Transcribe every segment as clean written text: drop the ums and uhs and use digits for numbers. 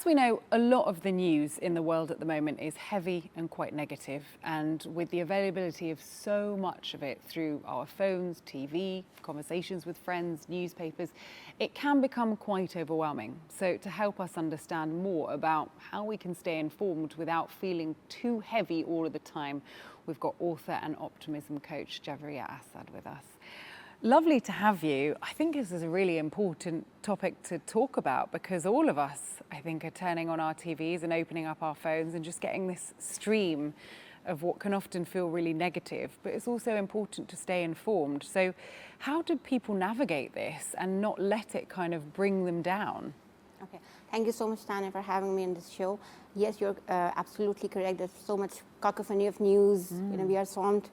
As we know, a lot of the news in the world at the moment is heavy and quite negative, and with the availability of so much of it through our phones, TV, conversations with friends, newspapers, it can become quite overwhelming. So to help us understand more about how we can stay informed without feeling too heavy all of the time, we've got author and optimism coach Javeria Asad with us. Lovely to have you. I think this is a really important topic to talk about because all of us, I think, are turning on our TVs and opening up our phones and just getting this stream of what can often feel really negative, but it's also important to stay informed. So how do people navigate this and not let it kind of bring them down? Okay, thank you so much, Tanya, for having me on this show. Yes, you're absolutely correct. There's so much cacophony of news. We are swamped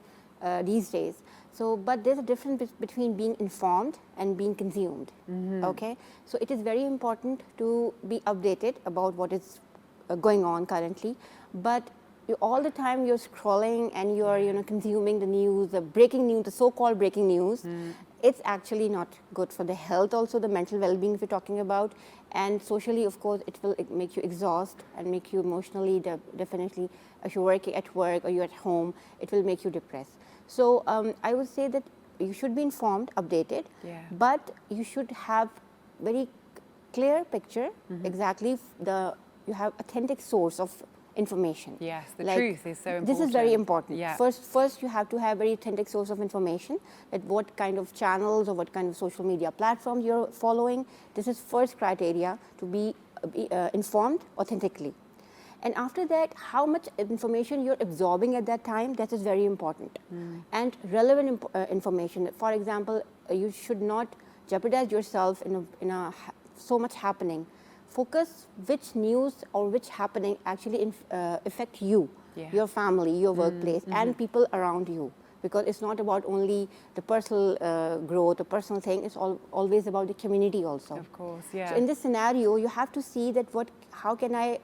these days. So, but there's a difference between being informed and being consumed. Okay, so it is very important to be updated about what is going on currently, but all the time you're scrolling and you're consuming the news, the breaking news, the so-called breaking news. It's actually not good for the health, also the mental well-being if you're talking about, and socially, of course, it will make you exhaust and make you emotionally, definitely, if you're working at work or you're at home, it will make you depressed. So I would say that you should be informed, updated, but you should have very clear picture, exactly you have authentic source of information. Yes, the truth is so important. This is very important. Yeah. First you have to have very authentic source of information, that what kind of channels or what kind of social media platforms you're following. This is first criteria to be informed authentically. And after that, how much information you're absorbing at that time, that is very important. And relevant information. For example, you should not jeopardize yourself in so much happening. Focus which news or which happening actually affect you, your family, your workplace, and people around you. Because it's not about only the personal growth, the personal thing, it's always about the community also. Of course, yeah. So in this scenario, you have to see that how can I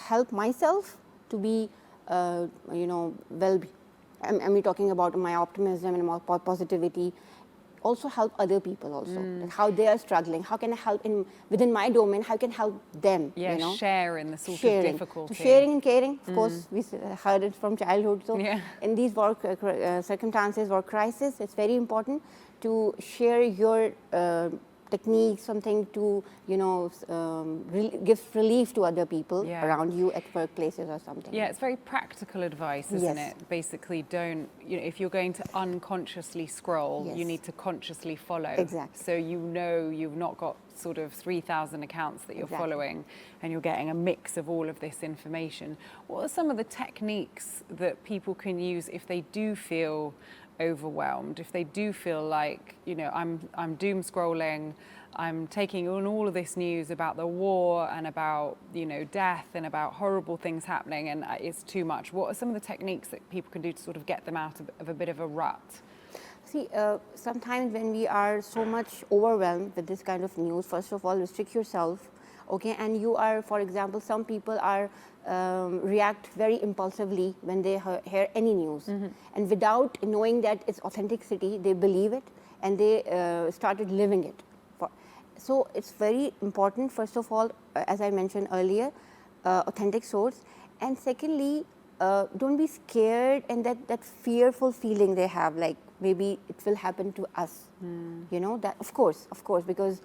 help myself to be, well-being. I'm talking about my optimism and my positivity. Also help other people also, how they are struggling. How can I help within my domain? How can I help them? Yeah, share in the sort of difficulty. So sharing and caring, of course, we heard it from childhood. So in these work circumstances or crisis, it's very important to share your techniques, something to give relief to other people around you at workplaces or something. Yeah, it's very practical advice, isn't it? Basically, don't, if you're going to unconsciously scroll, you need to consciously follow. Exactly. So you've not got sort of 3,000 accounts that you're following and you're getting a mix of all of this information. What are some of the techniques that people can use if they do feel overwhelmed, if they do feel like, I'm doom scrolling, I'm taking on all of this news about the war and about, death and about horrible things happening and it's too much? What are some of the techniques that people can do to sort of get them out of a bit of a rut? See, sometimes when we are so much overwhelmed with this kind of news, first of all, restrict yourself, okay? And you are, for example, some people are react very impulsively when they hear any news. And without knowing that it's authenticity, they believe it and they started living it. So it's very important, first of all, as I mentioned earlier, authentic source. And secondly, don't be scared and that fearful feeling they have, like maybe it will happen to us. That of course, because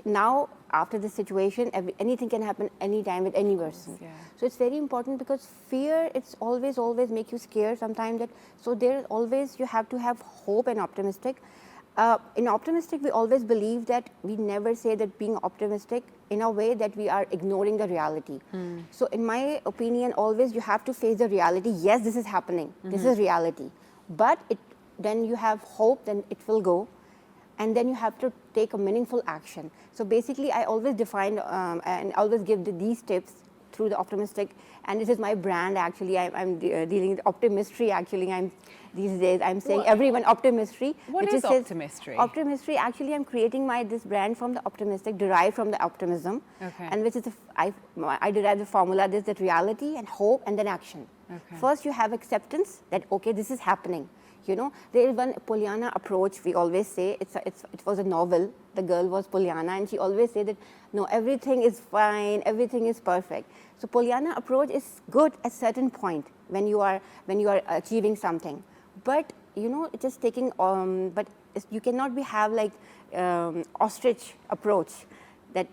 now after this situation, anything can happen anytime with any person. So it's very important because fear, it's always make you scared sometimes. So there always you have to have hope and optimistic. In optimistic, we always believe that we never say that being optimistic in a way that we are ignoring the reality. So in my opinion, always you have to face the reality. Yes, this is happening. This is reality. But then you have hope, then it will go. And then you have to take a meaningful action. So basically, I always define and always give these tips through the optimistic. And this is my brand, actually. I'm dealing with optimistry, actually. These days, I'm saying everyone optimistry. What is optimistry? Optimistry, actually, I'm creating this brand from the optimistic, derived from the optimism. Okay. And which is, I derived the formula, that reality and hope and then action. Okay. First, you have acceptance that, okay, this is happening. You know, there is one Pollyanna approach we always say. It was a novel. The girl was Pollyanna, and she always said that no, everything is fine, everything is perfect. So Pollyanna approach is good at certain point when you are achieving something, but you know, just taking you cannot have like ostrich approach that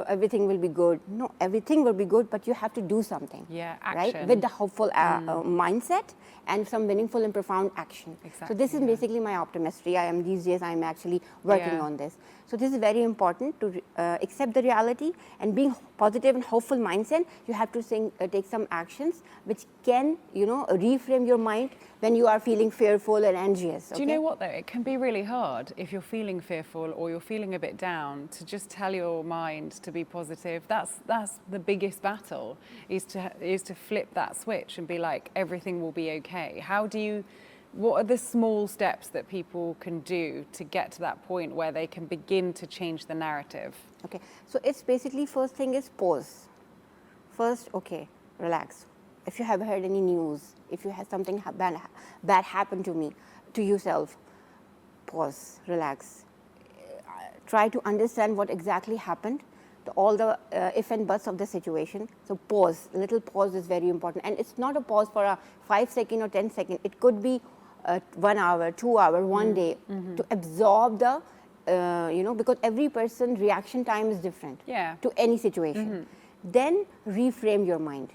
everything will be good. No, everything will be good, but you have to do something. Yeah, action. Right, with the hopeful mindset and some meaningful and profound action. Exactly, so this is basically my optimistry. These days I'm actually working on this. So this is very important to accept the reality and being positive and hopeful mindset. You have to take some actions which can, you know, reframe your mind when you are feeling fearful and anxious. Do you know what though? It can be really hard if you're feeling fearful or you're feeling a bit down to just tell your mind to be positive. That's the biggest battle, is to flip that switch and be like, everything will be okay. What are the small steps that people can do to get to that point where they can begin to change the narrative? Okay, so it's basically, first thing is pause. First, okay, relax. If you have heard any news, if you had something bad happen to yourself, pause, relax. Try to understand what exactly happened, all the if and buts of the situation. So pause, a little pause is very important. And it's not a pause for a 5 second or 10 second. It could be 1 hour, 2 hour, one day, to absorb the, you know, because every person's reaction time is different to any situation. Then reframe your mind.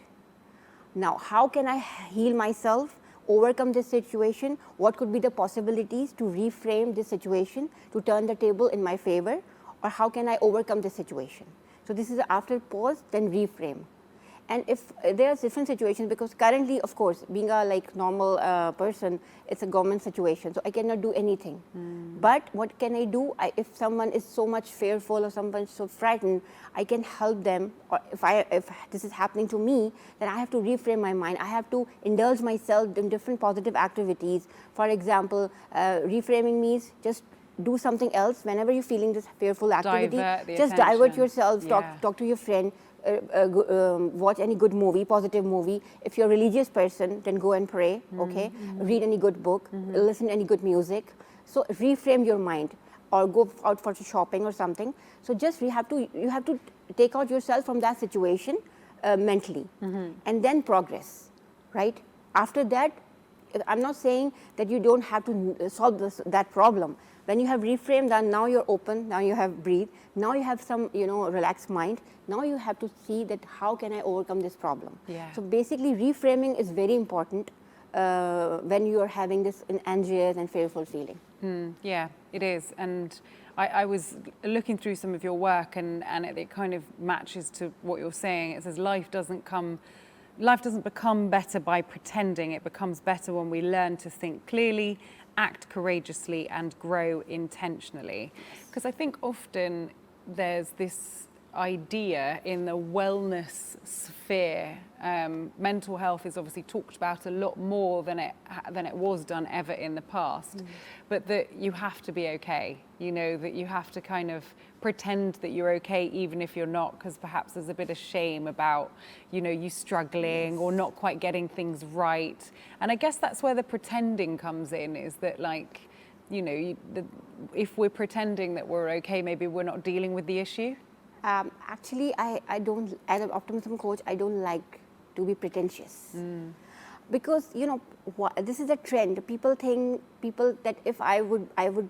Now, how can I heal myself, overcome this situation? What could be the possibilities to reframe this situation, to turn the table in my favor? Or how can I overcome this situation? So this is after pause, then reframe. And if there are different situations, because currently, of course, being a like normal person, it's a government situation, so I cannot do anything. But what can I do? If someone is so much fearful or someone is so frightened, I can help them. Or if this is happening to me, then I have to reframe my mind. I have to indulge myself in different positive activities. For example, reframing means just do something else whenever you're feeling this fearful activity. Just divert yourself. Talk to your friend. Watch any good movie, positive movie. If you're a religious person, then go and pray, okay? Read any good book, listen to any good music. So reframe your mind, or go out for shopping or something. So just you have to take out yourself from that situation mentally, and then progress, right? After that, I'm not saying that you don't have to solve that problem. When you have reframed that, now you're open, now you have breathed, now you have some, you know, relaxed mind. Now you have to see that how can I overcome this problem. So basically, reframing is very important when you are having this anxious and fearful feeling. Yeah, it is. And I was looking through some of your work, and it kind of matches to what you're saying. It says life doesn't become better by pretending. It becomes better when we learn to think clearly, act courageously, and grow intentionally. Because I think often there's this idea in the wellness sphere, mental health is obviously talked about a lot more than it was done ever in the past, but that you have to be okay, you know, that you have to kind of pretend that you're okay even if you're not, because perhaps there's a bit of shame about, you know, you struggling or not quite getting things right. And I guess that's where the pretending comes in, is that, like, you know, if we're pretending that we're okay, maybe we're not dealing with the issue. Actually, I don't, as an optimism coach, I don't like to be pretentious. Because, you know, this is a trend. People that if I would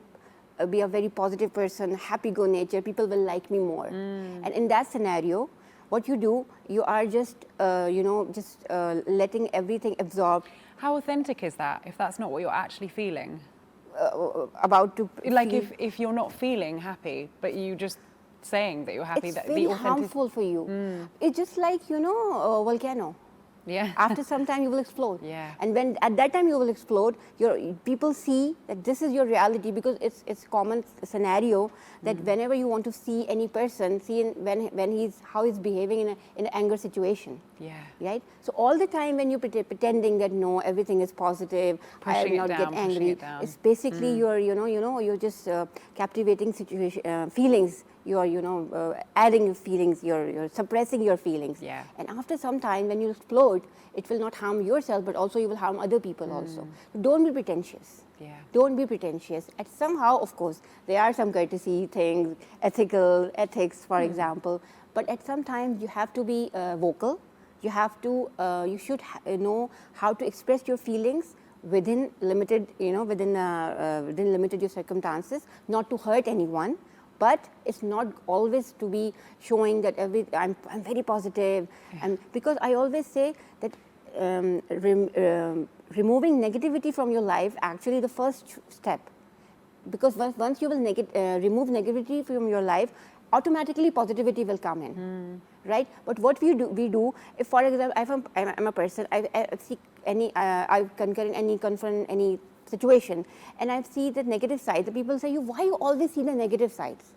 be a very positive person, happy go nature, people will like me more. And in that scenario, what you do, you are just, you know, just letting everything absorb. How authentic is that, if that's not what you're actually feeling? About to like feel, if you're not feeling happy, but you just saying that you're happy, it's that very harmful for you. It's just like, you know, a volcano. After some time you will explode. And when at that time you will explode, people see that this is your reality, because it's common scenario that whenever you want to see any person, when how he's behaving in an anger situation. Right? So all the time when you're pretending that no, everything is positive, I will not get angry, it's basically you're just captivating feelings you're adding your feelings, you're suppressing your feelings. Yeah. And after some time, when you explode, it will not harm yourself, but also you will harm other people also. So don't be pretentious. Yeah. Don't be pretentious. And somehow, of course, there are some courtesy things, ethics, for example. But at some times, you have to be vocal. You have to, you should know how to express your feelings within limited, within limited your circumstances, not to hurt anyone. But it's not always to be showing that I'm very positive. And because I always say that removing negativity from your life actually the first step. Because once you will remove negativity from your life, automatically positivity will come in, right? But what we do, if for example, I'm a person, I see I concur in confront any situation, and I see the negative side. The people say, why you always see the negative sides?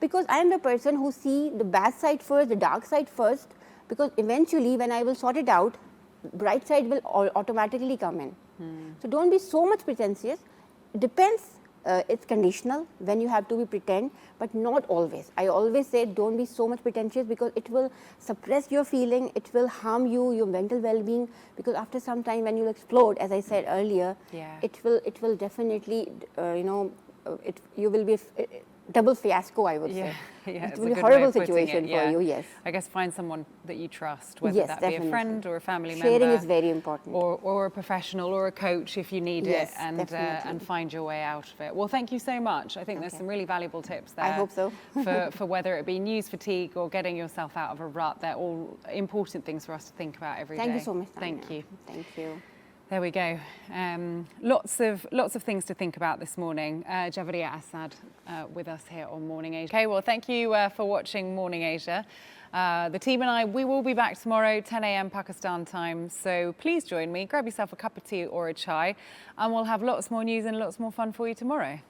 Because I am the person who see the bad side first, the dark side first, because eventually when I will sort it out, bright side will automatically come in. So don't be so much pretentious. It depends. It's conditional when you have to be pretend, but not always. I always say don't be so much pretentious because it will suppress your feeling, it will harm you, your mental well-being, because after some time when you explode, as I said earlier, it will definitely, you will be double fiasco, I would say. Yeah, it will be a horrible situation for you, yes. I guess find someone that you trust, whether that definitely. be a friend or a family member. Sharing is very important. Or a professional or a coach if you need it, and find your way out of it. Well, thank you so much. I think there's some really valuable tips there. I hope so. for whether it be news fatigue or getting yourself out of a rut. They're all important things for us to think about every day. Thank you so much, Tanya. Thank you. Thank you. There we go. Lots of things to think about this morning. Javeria Asad with us here on Morning Asia. Okay, well, thank you for watching Morning Asia. The team and I, we will be back tomorrow, 10 a.m. Pakistan time. So please join me, grab yourself a cup of tea or a chai, and we'll have lots more news and lots more fun for you tomorrow.